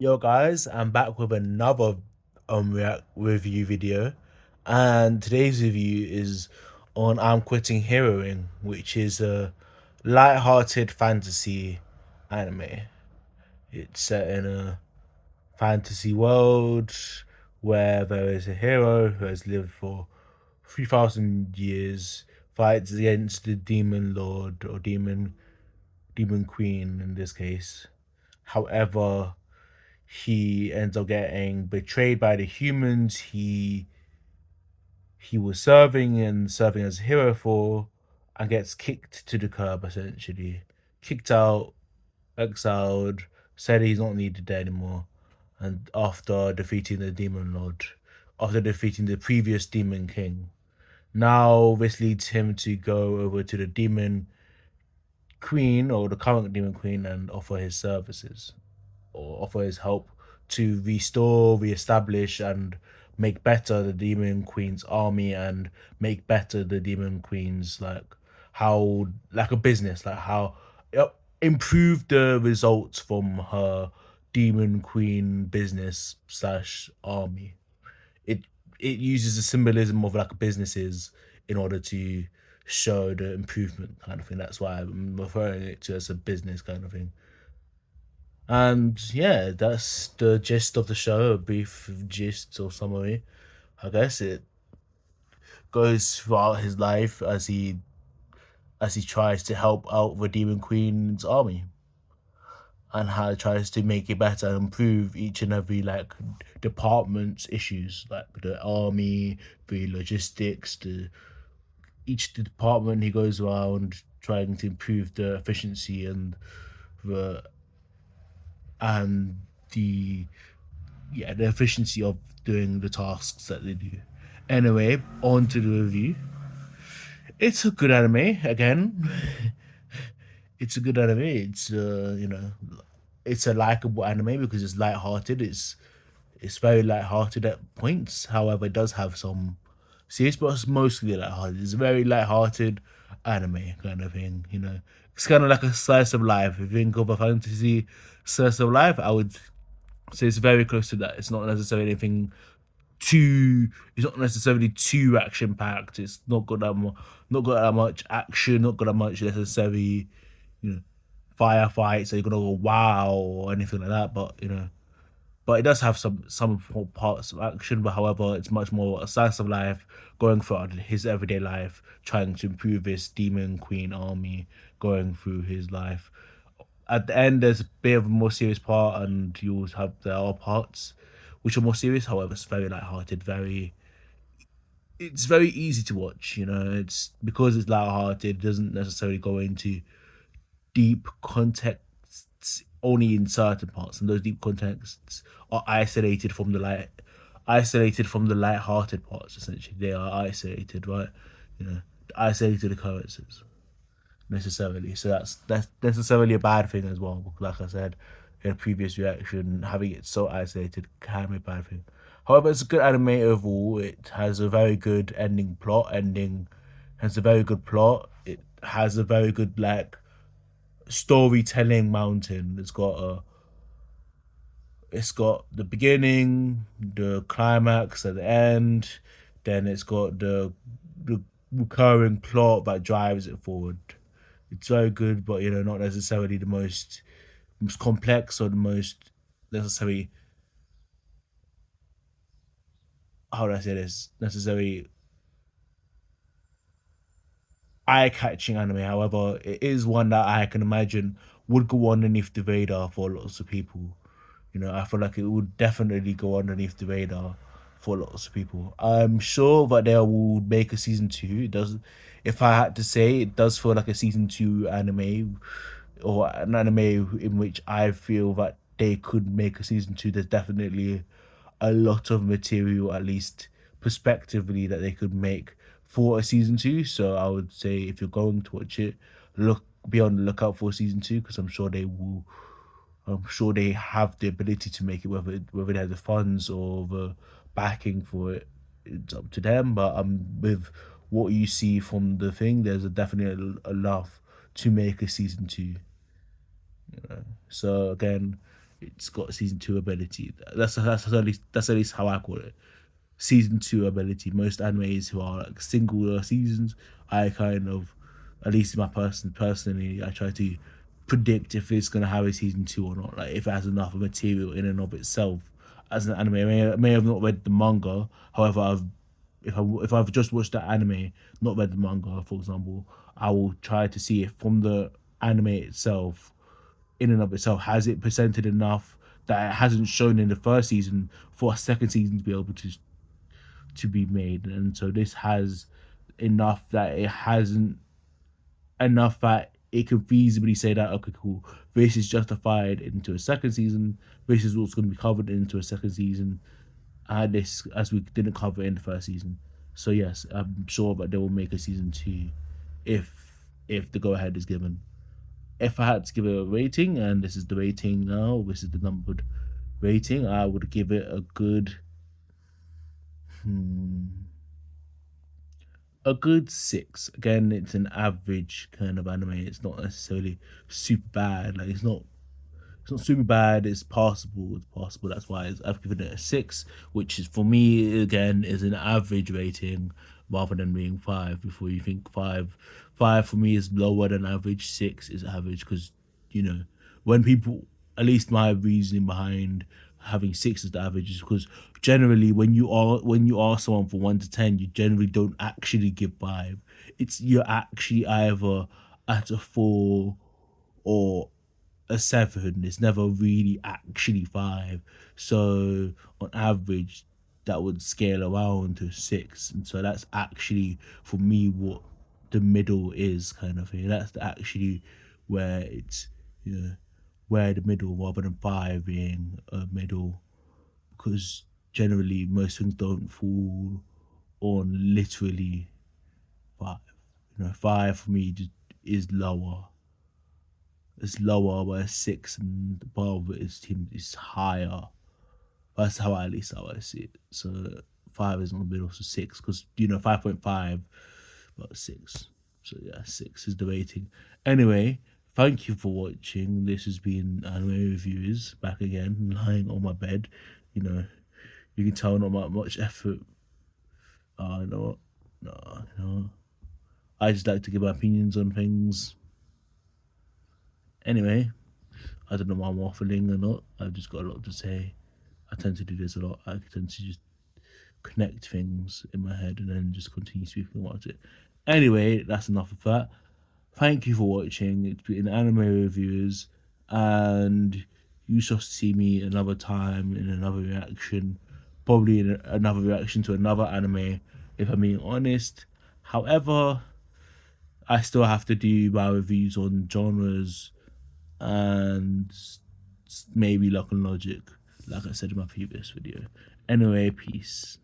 Yo guys, I'm back with another react review video, and today's review is on I'm Quitting Heroing, which is a light-hearted fantasy anime. It's set in a fantasy world where there is a hero who has lived for 3,000 years, fights against the demon lord or demon queen in this case. However, he ends up getting betrayed by the humans he was serving as a hero for, and gets kicked to the curb, essentially kicked out, exiled, said he's not needed there anymore. And after defeating the demon lord, after defeating the previous demon king, now this leads him to go over to the demon queen, or the current demon queen, and offer his services, or offer his help to restore, reestablish, and make better the Demon Queen's army, and make better the Demon Queen's, like, how, like a business, like how, improve the results from her Demon Queen business slash army. It it uses the symbolism of like businesses in order to show the improvement kind of thing. That's why I'm referring it to as a business kind of thing. And yeah, that's the gist of the show, a brief gist or summary. I guess it goes throughout his life as he tries to help out the Demon Queen's army, and how he tries to make it better and improve each and every like department's issues, like the army, the logistics, the each department he goes around trying to improve the efficiency the and the the efficiency of doing the tasks that they do. Anyway, on to the review. It's a good anime again. It's a good anime. It's it's a likable anime because it's light-hearted. It's very light-hearted at points. However, it does have some serious, but it's mostly light-hearted. It's a very light-hearted anime kind of thing. It's kind of like a slice of life. If you think of a fantasy slice of life, I would say it's very close to that. It's not necessarily anything too. It's not necessarily too action packed. It's not got that much action. Not got that much necessary, you know, firefights. So you're gonna go wow or anything like that. But it does have some parts of action. But however, it's much more a slice of life, going throughout his everyday life, trying to improve his demon queen army, going through his life. At the end, there's a bit of a more serious part, and you'll have there are parts which are more serious. However, it's very light-hearted. It's very easy to watch. It's because it's light-hearted. It doesn't necessarily go into deep contexts only in certain parts, and those deep contexts are isolated from the light-hearted parts. Essentially, they are isolated, right? Isolated occurrences necessarily. So that's necessarily a bad thing as well. Because like I said in a previous reaction, having it so isolated can be a bad thing. However, it's a good anime overall. It has a very good ending has a very good plot. It has a very good like storytelling mountain. It's got the beginning, the climax at the end, then it's got the recurring plot that drives it forward. It's very good, but not necessarily the most complex or the most necessary. How do I say this? Necessary eye-catching anime. However, it is one that I can imagine would go underneath the radar for lots of people. I feel like it would definitely go underneath the radar for lots of people. I'm sure that they will make a season two. It does. If I had to say, it does feel like a season two anime, or an anime in which I feel that they could make a season two. There's definitely a lot of material, at least prospectively, that they could make for a season two. So I would say if you're going to watch it, be on the lookout for season two, because I'm sure they will. I'm sure they have the ability to make it, whether they have the funds or the backing for it. It's up to them. But with what you see from the thing, there's definitely enough to make a season two. So again, it's got season 2 ability. That's at least how I call it. Season 2 ability. Most animes who are like singular seasons, I kind of, at least in my personally, I try to predict if it's gonna have a season 2 or not. Like if it has enough material in and of itself as an anime. I may have not read the manga. However, if I've just watched the anime, not read the manga, for example, I will try to see if from the anime itself, in and of itself, has it presented enough that it hasn't shown in the first season for a second season to be able to be made. And so this has enough that it hasn't, enough that it can feasibly say that, okay, cool, this is justified into a second season, this is what's going to be covered into a second season, and this, as we didn't cover in the first season. So yes, I'm sure that they will make a season 2 if the go ahead is given. If I had to give it a rating, and this is the rating now, this is the numbered rating, I would give it a good 6. Again, it's an average kind of anime. It's not necessarily super bad. Like it's not super bad. It's passable. It's passable. That's why I've given it a 6, which is, for me, again, is an average rating rather than being 5. Before you think 5 for me is lower than average. 6 is average because, you know, when people, at least my reasoning behind having 6 as the average is because generally when you are someone for 1 to 10, you generally don't actually give 5. You're actually either at a 4 or a 7. It's never really actually 5. So on average, that would scale around to 6, and so that's actually for me what the middle is, kind of thing. That's actually where it's, you know, where the middle, rather than 5 being a middle, because generally most things don't fall on literally 5. 5 for me just is lower. It's lower, where 6 and above is higher. That's how at least how I see it. So 5 is in the middle, so 6, because 5.5, but 6. So yeah, 6 is the rating. Anyway, thank you for watching. This has been Anime Reviews, back again, lying on my bed. You know, you can tell not much effort. No, no, no. I just like to give my opinions on things. Anyway, I don't know why I'm waffling or not. I've just got a lot to say. I tend to do this a lot. I tend to just connect things in my head and then just continue speaking about it. Anyway, that's enough of that. Thank you for watching. It's been Anime Reviews, and you shall see me another time in another reaction, probably in another reaction to another anime, if I'm being honest. However, I still have to do my reviews on genres and maybe Lock and Logic, like I said in my previous video. Anyway, peace.